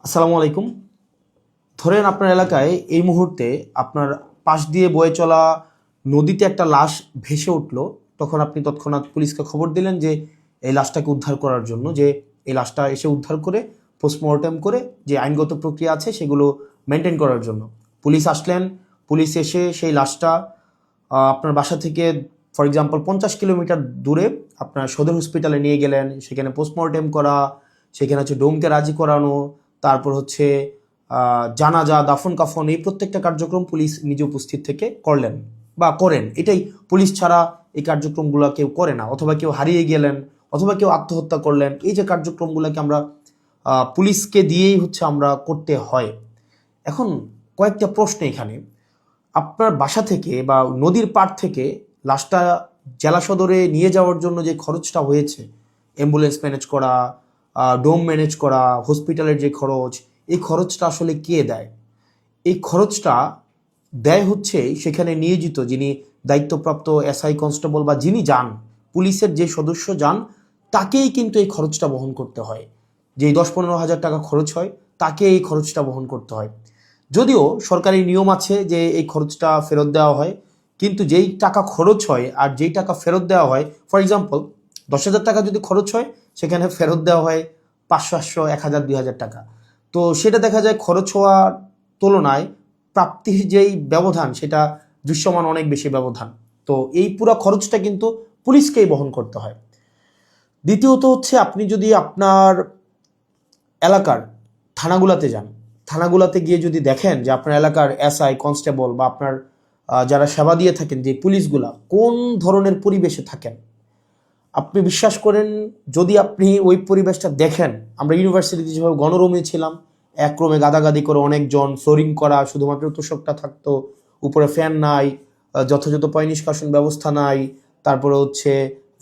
আসসালামু আলাইকুম। ধরেন আপনার এলাকায় এই মুহূর্তে আপনার পাশ দিয়ে বয়ে চলা নদীতে একটা লাশ ভেসে উঠলো। তখন আপনি তৎক্ষণাৎ পুলিশকে খবর দিলেন যে এই লাশটাকে উদ্ধার করার জন্য, যে এই লাশটা এসে উদ্ধার করে পোস্টমর্টেম করে যে আইনগত প্রক্রিয়া আছে সেগুলো মেনটেন করার জন্য পুলিশ আসলেন। পুলিশ এসে সেই লাশটা আপনার বাসা থেকে ফর এক্সাম্পল 50 কিলোমিটার দূরে আপনার সদর হসপিটালে নিয়ে গেলেন। সেখানে পোস্টমর্টেম করা, সেখানে হচ্ছে ডোমকে রাজি করানো, তারপর হচ্ছে জানাজা, দাফন কাফন, এই প্রত্যেকটা কার্যক্রম পুলিশ নিজে উপস্থিত থেকে করলেন বা করেন। এটাই, পুলিশ ছাড়া এই কার্যক্রমগুলো কেউ করে না। অথবা কেউ হারিয়ে গেলেন, অথবা কেউ আত্মহত্যা করলেন, এই যে কার্যক্রমগুলোকে আমরা পুলিশকে দিয়েই হচ্ছে আমরা করতে হয়। এখন কয়েকটা প্রশ্ন এখানে। আপনার বাসা থেকে বা নদীর পাড় থেকে লাশটা জেলা সদরে নিয়ে যাওয়ার জন্য যে খরচটা হয়েছে, অ্যাম্বুলেন্স ম্যানেজ করা, ডোম ম্যানেজ করা, হসপিটালের যে খরচ, এই খরচটা আসলে কে দেয়? এই খরচটা দেয় হচ্ছে সেখানে নিয়োজিত যিনি দায়িত্বপ্রাপ্ত এসআই, কনস্টেবল বা যিনি যান, পুলিশের যে সদস্য যান, তাকেই কিন্তু এই খরচটা বহন করতে হয়। যেই 10-15 হাজার টাকা খরচ হয়, তাকে এই খরচটা বহন করতে হয়। যদিও সরকারি নিয়ম আছে যে এই খরচটা ফেরত দেওয়া হয়, কিন্তু যেই টাকা খরচ হয় আর যেই টাকা ফেরত দেওয়া হয়, ফর এক্সাম্পল 10,000 টাকা যদি খরচ হয়, সেখানে ফেরত দেওয়া হয় 500, 800, 1,000, 2,000 টাকা। তো সেটা দেখা যায় খরচ হওয়ার তুলনায় প্রাপ্তির যেই ব্যবধান, সেটা দৃশ্যমান অনেক বেশি ব্যবধান। তো এই পুরো খরচটা কিন্তু পুলিশকেই বহন করতে হয়। দ্বিতীয়ত হচ্ছে, আপনি যদি আপনার এলাকার থানাগুলাতে যান, থানাগুলাতে গিয়ে যদি দেখেন যে আপনার এলাকার এসআই, কনস্টেবল বা আপনার যারা সেবা দিয়ে থাকেন যে পুলিশগুলা কোন ধরনের পরিবেশে থাকেন, আপনি বিশ্বাস করেন, যদি আপনি ওই পরিবেশটা দেখেন, আমরা ইউনিভার্সিটিতে যেভাবে গণরুমে ছিলাম, এক রুমে গাদাগাদি করে অনেকজন, ফ্লোরিং করা, শুধুমাত্র তোষকটা থাকতো, উপরে ফ্যান নাই, যথাযথ পয় নিষ্কাশন ব্যবস্থা নাই, তারপরে হচ্ছে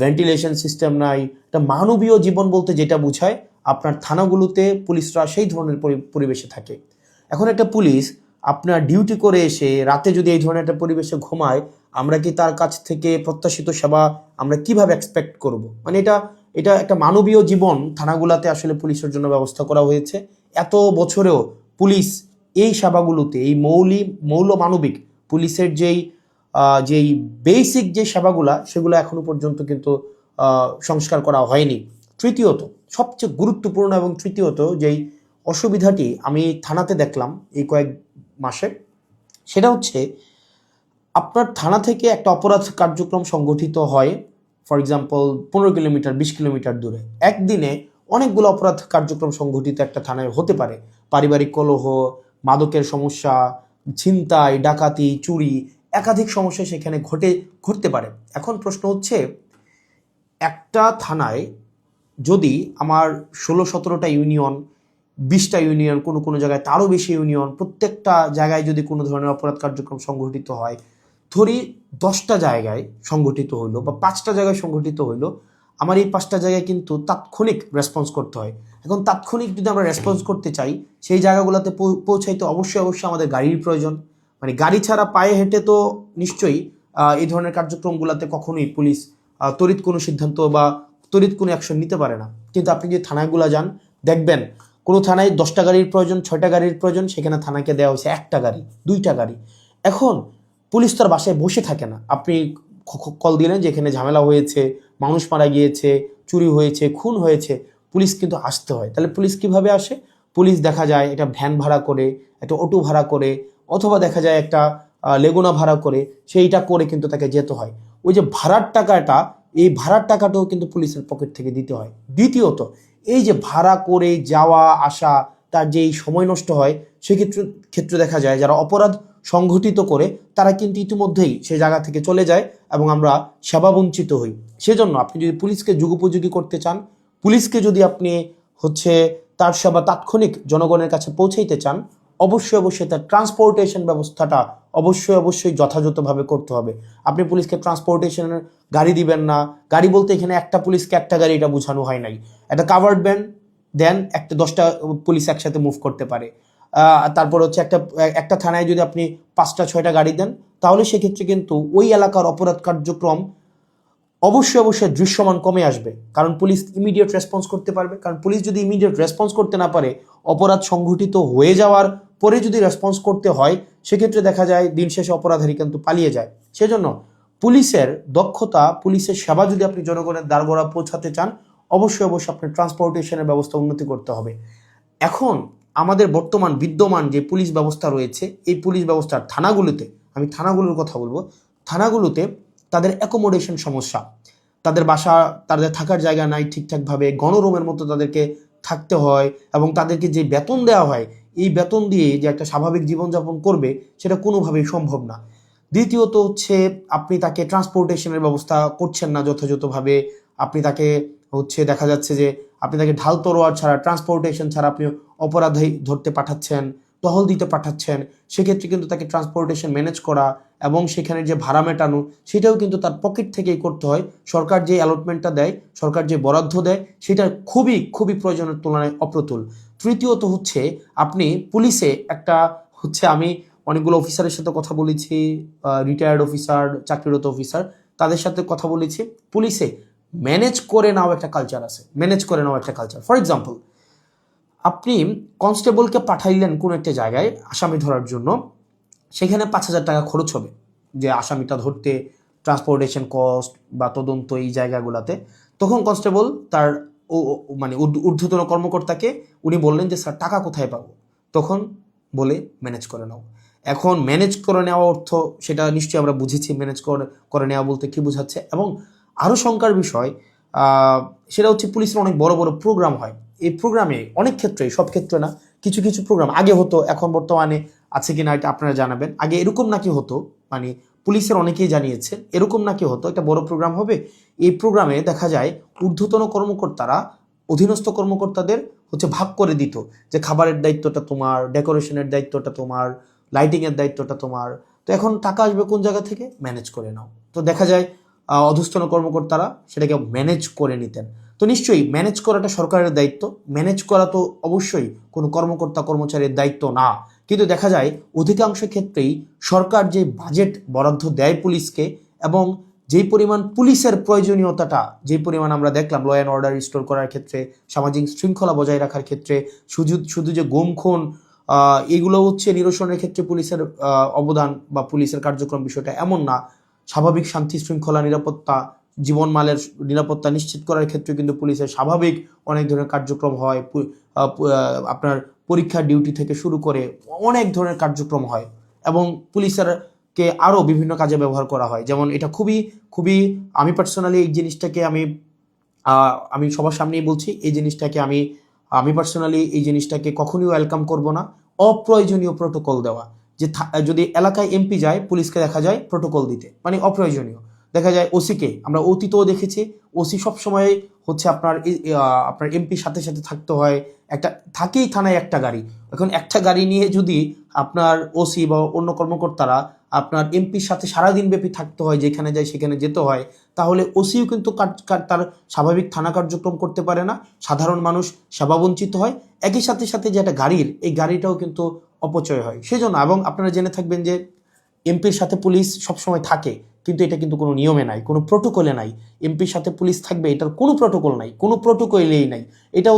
ভেন্টিলেশন সিস্টেম নাই। একটা মানবীয় জীবন বলতে যেটা বোঝায়, আপনার থানাগুলোতে পুলিশরা সেই ধরনের পরিবেশে থাকে। এখন একটা পুলিশ আপনার ডিউটি করে এসে রাতে যদি এই ধরনের একটা পরিবেশে ঘুমায়, আমরা কি তার কাছ থেকে প্রত্যাশিত সেবা আমরা কিভাবে এক্সপেক্ট করব? মানে এটা এটা একটা মানবীয় জীবন থানাগুলাতে আসলে পুলিশের জন্য ব্যবস্থা করা হয়েছে। এত বছরেও পুলিশ এই সেবাগুলোতে, এই মৌল মানবিক পুলিশের যেই বেসিক যে সেবাগুলা, সেগুলো এখনো পর্যন্ত কিন্তু সংস্কার করা হয়নি। তৃতীয়ত, সবচেয়ে গুরুত্বপূর্ণ এবং তৃতীয়ত যেই অসুবিধাটি আমি থানাতে দেখলাম এই কয়েক মাসে, সেটা হচ্ছে আপনার থানা থেকে একটা অপরাধ কার্যক্রম সংগঠিত হয়, ফর এক্সাম্পল 15 কিলোমিটার, 20 কিলোমিটার দূরে। একদিনে অনেকগুলো অপরাধ কার্যক্রম সংগঠিত একটা থানায় হতে পারে। পারিবারিক কলহ, মাদকের সমস্যা, ছিনতাই, ডাকাতি, চুরি, একাধিক সমস্যা সেখানে ঘটতে পারে। এখন প্রশ্ন হচ্ছে, একটা থানায় যদি আমার 16-17টা ইউনিয়ন, 20টা ইউনিয়ন, কোনো কোনো জায়গায় তারও বেশি ইউনিয়ন, প্রত্যেকটা জায়গায় যদি কোনো ধরনের অপরাধ কার্যক্রম সংঘটিত হয়, ধরি 10টা জায়গায় সংঘটিত হইলো বা 5টা জায়গায় সংঘটিত হইলো, আমার এই 5টা জায়গায় কিন্তু তাৎক্ষণিক রেসপন্স করতে হয়। এখন তাৎক্ষণিক যদি আমরা রেসপন্স করতে চাই, সেই জায়গাগুলোতে পৌঁছাইতে অবশ্যই অবশ্যই আমাদের গাড়ির প্রয়োজন। মানে গাড়ি ছাড়া পায়ে হেঁটে তো নিশ্চয়ই এই ধরনের কার্যক্রমগুলোতে কখনোই পুলিশ তড়িৎ কোনো সিদ্ধান্ত বা তড়িৎ কোনো অ্যাকশন নিতে পারে না। কিন্তু আপনি যদি থানাগুলো যান, দেখবেন কোনো থানায় 10টা গাড়ির প্রয়োজন, 6টা গাড়ির প্রয়োজন, সেখানে থানাকে দেওয়া হয়েছে 1টা গাড়ি, 2টা গাড়ি। এখন পুলিশ তো আর বাসায় বসে থাকে না। আপনি কল দিলেন যে এখানে ঝামেলা হয়েছে, মানুষ মারা গিয়েছে, চুরি হয়েছে, খুন হয়েছে, পুলিশ কিন্তু আসতে হয়। তাহলে পুলিশ কিভাবে আসে? পুলিশ দেখা যায় এটা ভ্যান ভাড়া করে, একটা অটো ভাড়া করে, অথবা দেখা যায় একটা লেগুনা ভাড়া করে, সেইটা করে কিন্তু তাকে যেতে হয়। ওই যে ভাড়ার টাকাটা, এই ভাড়ার টাকাটাও কিন্তু পুলিশের পকেট থেকে দিতে হয়। দ্বিতীয়ত, এই যে ভাড়া করে যাওয়া আসা, তার যেই সময় নষ্ট হয়, সেক্ষেত্রে দেখা যায় যারা অপরাধ সংঘটিত করে তারা কিন্তু ইতিমধ্যেই সেই জায়গা থেকে চলে যায় এবং আমরা সেবা বঞ্চিত হই। সেজন্য আপনি যদি পুলিশকে যুগোপযোগী করতে চান, পুলিশকে যদি আপনি হচ্ছে তার সেবা তাৎক্ষণিক জনগণের কাছে পৌঁছাইতে চান, অবশ্যই অবশ্যই তার ট্রান্সপোর্টেশন ব্যবস্থাটা অবশ্যই যথাযথভাবে করতে হবে। আপনি পুলিশকে ট্রান্সপোর্টেশনের গাড়ি দিবেন না। গাড়ি বলতে এখানে একটা পুলিশকে একটা গাড়ি, এটা বোঝানো হয় নাই। একটা কাভার্ড ভ্যান দেন, একটা 10টা পুলিশ একসাথে মুভ করতে পারে। তারপর হচ্ছে একটা থানায় যদি আপনি 5টা 6টা গাড়ি দেন, তাহলে সেক্ষেত্রে কিন্তু ওই এলাকার অপরাধ কার্যক্রম অবশ্যই দৃশ্যমান কমে আসবে। কারণ পুলিশ ইমিডিয়েট রেসপন্স করতে পারবে। কারণ পুলিশ যদি ইমিডিয়েট রেসপন্স করতে না পারে, অপরাধ সংঘটিত হয়ে যাওয়ার পরে যদি রেসপন্স করতে হয়, সেক্ষেত্রে দেখা যায় দিন শেষে অপরাধী কিন্তু পালিয়ে যায়। সেজন্য পুলিশের দক্ষতা, পুলিশের সেবা যদি আপনি জনগণের দ্বারগোড়া পৌঁছাতে চান, অবশ্যই আপনার ট্রান্সপোর্টেশনের ব্যবস্থা উন্নতি করতে হবে। এখন আমাদের বর্তমান বিদ্যমান যে পুলিশ ব্যবস্থা রয়েছে, এই পুলিশ ব্যবস্থার থানাগুলোতে, আমি থানাগুলোর কথা বলবো, থানাগুলোতে তাদের অ্যাকোমোডেশন সমস্যা, তাদের বাসা, তাদের থাকার জায়গা নাই ঠিকঠাকভাবে, গণরুমের মতো তাদেরকে থাকতে হয়, এবং তাদেরকে যে বেতন দেওয়া হয়, এই বেতন দিয়ে যে একটা স্বাভাবিক জীবনযাপন করবে সেটা কোনোভাবেই সম্ভব না। দ্বিতীয়ত হচ্ছে আপনি তাকে ট্রান্সপোর্টেশনের ব্যবস্থা করছেন না যথাযথভাবে। আপনি তাকে দেখা যাচ্ছে যে আপনি তাকে ঢাল তরোয়ার ছাড়া, ট্রান্সপোর্টেশন ছাড়া আপনি অপরাধী ধরতে পাঠাচ্ছেন, টহল দিতে পাঠাচ্ছেন। সেক্ষেত্রে কিন্তু তাকে ট্রান্সপোর্টেশন ম্যানেজ করা এবং সেখানে যে ভাড়া মেটানো, সেটাও কিন্তু তার পকেট থেকেই করতে হয়। সরকার যে অ্যালটমেন্টটা দেয়, সরকার যে বরাদ্দ দেয়, সেটা খুবই খুবই প্রয়োজনের তুলনায় অপ্রতুল। তৃতীয়ত আপনি পুলিশে একটা আমি অনেকগুলো অফিসারের সাথে কথা বলেছি, রিটায়ার্ড অফিসার, চাকরিরত অফিসার, তাদের সাথে কথা বলেছি। পুলিশে ম্যানেজ করে নাও একটা কালচার আছে, ম্যানেজ করে নাও একটা কালচার। ফর এক্সাম্পল, আপনি কনস্টেবলকে পাঠাইলেন কোনো একটা জায়গায় আসামি ধরার জন্য, সেখানে 5,000 টাকা খরচ হবে যে আসামিটা ধরতে, ট্রান্সপোর্টেশন কস্ট বা তদন্ত এই জায়গাগুলোতে। তখন কনস্টেবল তার ঊর্ধ্বতন কর্মকর্তাকে উনি বললেন যে স্যার টাকা কোথায় পাবো? তখন বলে ম্যানেজ করে নাও। এখন ম্যানেজ করে নেওয়া অর্থ, সেটা নিশ্চয়ই আমরা বুঝেছি ম্যানেজ করে নেওয়া বলতে কি বোঝাচ্ছে। এবং আরও শঙ্কার বিষয় সেটা পুলিশের অনেক বড় বড় প্রোগ্রাম হয়। এই প্রোগ্রামে অনেক ক্ষেত্রে, সব ক্ষেত্রে না, কিছু কিছু প্রোগ্রাম আগে হতো, এখন বর্তমানে আছে কিনা এটা আপনারা জানাবেন। আগে এরকম নাকি হতো, পুলিশের অনেকেই জানিয়েছে এরকম নাকি হতো, একটা বড় প্রোগ্রাম হবে, এই প্রোগ্রামে দেখা যায় ঊর্ধ্বতন কর্মকর্তারা অধীনস্থ কর্মকর্তাদের ভাগ করে দিত যে খাবারের দায়িত্বটা তোমার, ডেকোরেশনের দায়িত্বটা তোমার, লাইটিংয়ের দায়িত্বটা তোমার। তো এখন টাকা আসবে কোন জায়গা থেকে? ম্যানেজ করে নাও। তো দেখা যায় অধস্তন কর্মকর্তারা সেটাকে ম্যানেজ করে নিতেন। তো নিশ্চয়ই ম্যানেজ করাটা সরকারের দায়িত্ব, ম্যানেজ করা তো অবশ্যই কোনো কর্মকর্তা কর্মচারীর দায়িত্ব না। কিন্তু দেখা যায় অধিকাংশ ক্ষেত্রেই সরকার যে বাজেট বরাদ্দ দেয় পুলিশকে, এবং যেই পরিমাণ পুলিশের প্রয়োজনীয়তাটা, যেই পরিমাণ আমরা দেখলাম ল অ্যান্ড অর্ডার রিস্টোর করার ক্ষেত্রে, সামাজিক শৃঙ্খলা বজায় রাখার ক্ষেত্রে, শুধু যে গুম খুন এগুলো নিরসনের ক্ষেত্রে পুলিশের অবদান বা পুলিশের কার্যক্রম বিষয়টা এমন না। স্বাভাবিক শান্তি শৃঙ্খলা, নিরাপত্তা, জীবনমালের নিরাপত্তা নিশ্চিত করার ক্ষেত্রে কিন্তু পুলিশের স্বাভাবিক অনেক ধরনের কার্যক্রম হয়। আপনার পরীক্ষার ডিউটি থেকে শুরু করে অনেক ধরনের কার্যক্রম হয়, এবং পুলিশেরকে আরও বিভিন্ন কাজে ব্যবহার করা হয়। যেমন এটা খুবই খুবই, আমি পার্সোনালি এই জিনিসটাকে আমি সবার সামনেই বলছি, এই জিনিসটাকে আমি পার্সোনালি এই জিনিসটাকে কখনোই ওয়েলকাম করব না। অপ্রয়োজনীয় প্রোটোকল দেওয়া, যে যদি এলাকায় এমপি যায়, পুলিশকে দেখা যায় প্রোটোকল দিতে, অপ্রয়োজনীয়। দেখা যায় ওসিকে আমরা অতীতেও দেখেছি, ওসি সবসময় আপনার এমপির সাথে সাথে থাকতে হয়, থাকেই থানায় একটা গাড়ি। এখন একটা গাড়ি নিয়ে যদি আপনার ওসি বা অন্য কর্মকর্তারা আপনার এমপির সাথে সারাদিন ব্যাপী থাকতে হয়, যেখানে যায় সেখানে যেতে হয়, তাহলে ওসিও কিন্তু তার স্বাভাবিক থানা কার্যক্রম করতে পারে না, সাধারণ মানুষ সেবা বঞ্চিত হয়। একই সাথে সাথে যে একটা গাড়ির, এই গাড়িটাও কিন্তু অপচয় হয়। সেজন্য, এবং আপনারা জেনে থাকবেন যে এমপির সাথে পুলিশ সবসময় থাকে, কিন্তু এটা কিন্তু কোনো নিয়মে নাই, কোনো প্রোটোকলে নাই। এমপির সাথে পুলিশ থাকবে, এটার কোনো প্রোটোকল নাই, কোনো প্রোটোকলেই নাই। এটা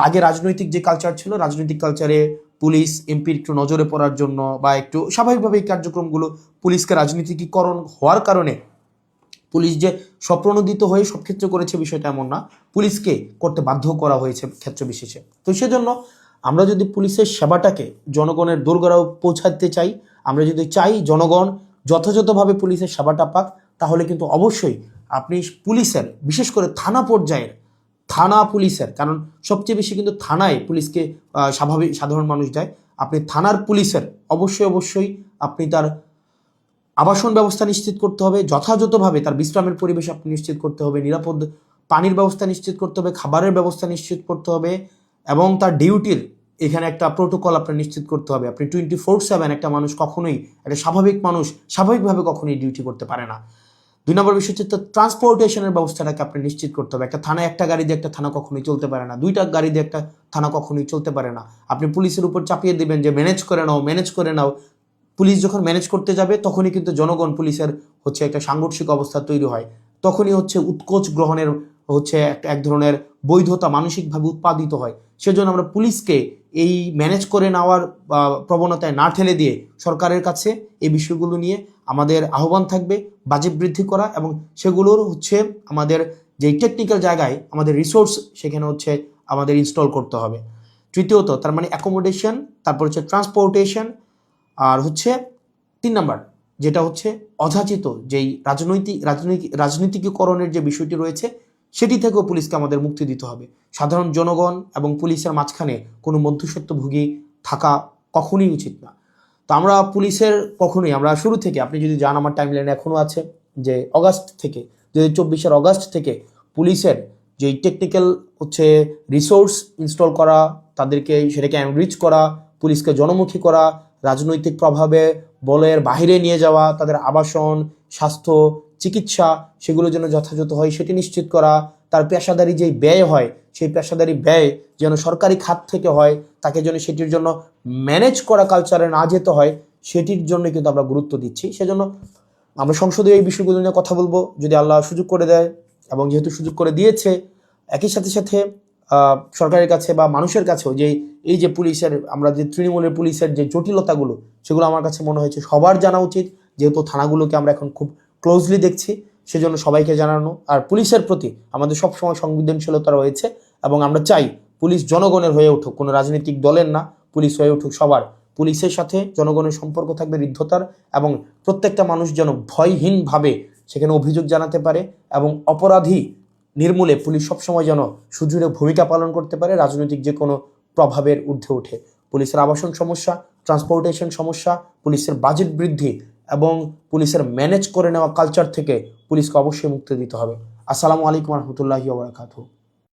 আগে রাজনৈতিক যে কালচার ছিল, রাজনৈতিক কালচারে পুলিশ এমপির একটু নজরে পড়ার জন্য বা একটু স্বাভাবিকভাবে এই কার্যক্রমগুলো, পুলিশকে রাজনীতিকীকরণ হওয়ার কারণে পুলিশ যে স্বপ্রণোদিত হয়ে সব ক্ষেত্রে করেছে বিষয়টা এমন না, পুলিশকে করতে বাধ্য করা হয়েছে ক্ষেত্র বিশেষে। তো সেজন্য আমরা যদি পুলিশের সেবাটাকে জনগণের দোরগোড়ায় পৌঁছাতে চাই, আমরা যদি চাই জনগণ যথাযথভাবে পুলিশের সেবাটা পাক, তাহলে কিন্তু অবশ্যই আপনি পুলিশের, বিশেষ করে থানা পর্যায়ের থানা পুলিশের, কারণ সবচেয়ে বেশি কিন্তু থানায় পুলিশকে সাধারণ মানুষ দেয়, আপনি থানার পুলিশের অবশ্যই আপনি তার আবাসন ব্যবস্থা নিশ্চিত করতে হবে, যথাযথভাবে তার বিশ্রামের পরিবেশ আপনি নিশ্চিত করতে হবে, নিরাপদ পানির ব্যবস্থা নিশ্চিত করতে হবে, খাবারের ব্যবস্থা নিশ্চিত করতে হবে, এবং তার ডিউটির এখানে একটা প্রোটোকল আপনার নিশ্চিত করতে হবে। আপনি 24/7 একটা মানুষ কখনোই, একটা স্বাভাবিক মানুষ স্বাভাবিকভাবে কখনোই ডিউটি করতে পারে না। 2 নম্বর বিষয় হচ্ছে ট্রান্সপোর্টেশনের ব্যবস্থাটাকে আপনি নিশ্চিত করতে হবে। একটা থানায় একটা গাড়ি দিয়ে একটা থানা কখনোই চলতে পারে না, 2টা গাড়ি দিয়ে একটা থানা কখনোই চলতে পারে না। আপনি পুলিশের উপর চাপিয়ে দেবেন যে ম্যানেজ করে নাও। পুলিশ যখন ম্যানেজ করতে যাবে, তখনই কিন্তু জনগণ পুলিশের একটা সাংঘর্ষিক অবস্থা তৈরি হয়। তখনই উৎকোচ গ্রহণের এক ধরনের বৈধতা মানসিকভাবে উৎপাদিত হয়। সেজন্য আমরা পুলিশকে এই ম্যানেজ করে নেওয়ার প্রবণতায় না ঠেলে দিয়ে সরকারের কাছে এই বিষয়গুলো নিয়ে আমাদের আহ্বান থাকবে বাজেট বৃদ্ধি করা, এবং সেগুলোর হচ্ছে আমাদের যে টেকনিক্যাল জায়গায় আমাদের রিসোর্স সেখানে হচ্ছে আমাদের ইনস্টল করতে হবে। তৃতীয়ত তার মানে অ্যাকোমোডেশন, তারপর হচ্ছে ট্রান্সপোর্টেশন, আর হচ্ছে 3 নাম্বার যেটা হচ্ছে অযাচিত যেই রাজনীতিকীকরণের যে বিষয়টি রয়েছে সেটি থেকেও পুলিশকে আমাদের মুক্তি দিতে হবে। সাধারণ জনগণ এবং পুলিশের মাঝখানে কোনো মধ্যস্বত্বভোগী থাকা কখনোই উচিত না। তো আমরা পুলিশের কখনোই, আমরা শুরু থেকে, আপনি যদি যান আমার টাইমলাইনে এখনও আছে যে অগাস্ট থেকে 2024-এর অগাস্ট থেকে পুলিশের যেই টেকনিক্যাল হচ্ছে রিসোর্স ইনস্টল করা, তাদেরকে সেটাকে এনরিচ করা, পুলিশকে জনমুখী করা, রাজনৈতিক প্রভাবে বলের বাহিরে নিয়ে যাওয়া, তাদের আবাসন, স্বাস্থ্য, চিকিৎসা সেগুলো যেন যথাযথ হয় সেটি নিশ্চিত করা, তার পেশাদারি যেই ব্যয় হয় সেই পেশাদারি ব্যয় যেন সরকারি খাত থেকে হয়, তাকে যেন সেটির জন্য ম্যানেজ করা কালচারে না যেতে হয়, সেটির জন্য কিন্তু আমরা গুরুত্ব দিচ্ছি। সেজন্য আমরা সংসদে এই বিষয়গুলো নিয়ে কথা বলবো যদি আল্লাহ সুযোগ করে দেয়, এবং যেহেতু সুযোগ করে দিয়েছে একই সাথে সাথে সরকারের কাছে বা মানুষের কাছেও যে এই যে পুলিশের, আমরা যে তৃণমূলের পুলিশের যে জটিলতাগুলো সেগুলো আমার কাছে মনে হয়েছে সবার জানা উচিত, যেহেতু থানাগুলোকে আমরা এখন খুব ক্লোজলি দেখছি, সেজন্য সবাইকে জানানো। আর পুলিশের প্রতি আমাদের সবসময় সংবেদনশীলতা রয়েছে, এবং আমরা চাই পুলিশ জনগণের হয়ে উঠুক, কোনো রাজনৈতিক দলের না, পুলিশ হয়ে উঠুক সবার। পুলিশের সাথে জনগণের সম্পর্ক থাকবে হৃদ্যতার, এবং প্রত্যেকটা মানুষ যেন ভয়হীনভাবে সেখানে অভিযোগ জানাতে পারে, এবং অপরাধী নির্মূলে পুলিশ সবসময় যেন সুদৃঢ় ভূমিকা পালন করতে পারে রাজনৈতিক যে কোনো প্রভাবের ঊর্ধ্বে উঠে। পুলিশের আবাসন সমস্যা, ট্রান্সপোর্টেশন সমস্যা, পুলিশের বাজেট বৃদ্ধি এবং পুলিশের ম্যানেজ করে নেওয়া কালচার থেকে পুলিশকে অবশ্যই মুক্তি দিতে হবে। আসসালামু আলাইকুম রহমতুল্লাহি ওয়া বারাকাতুহু।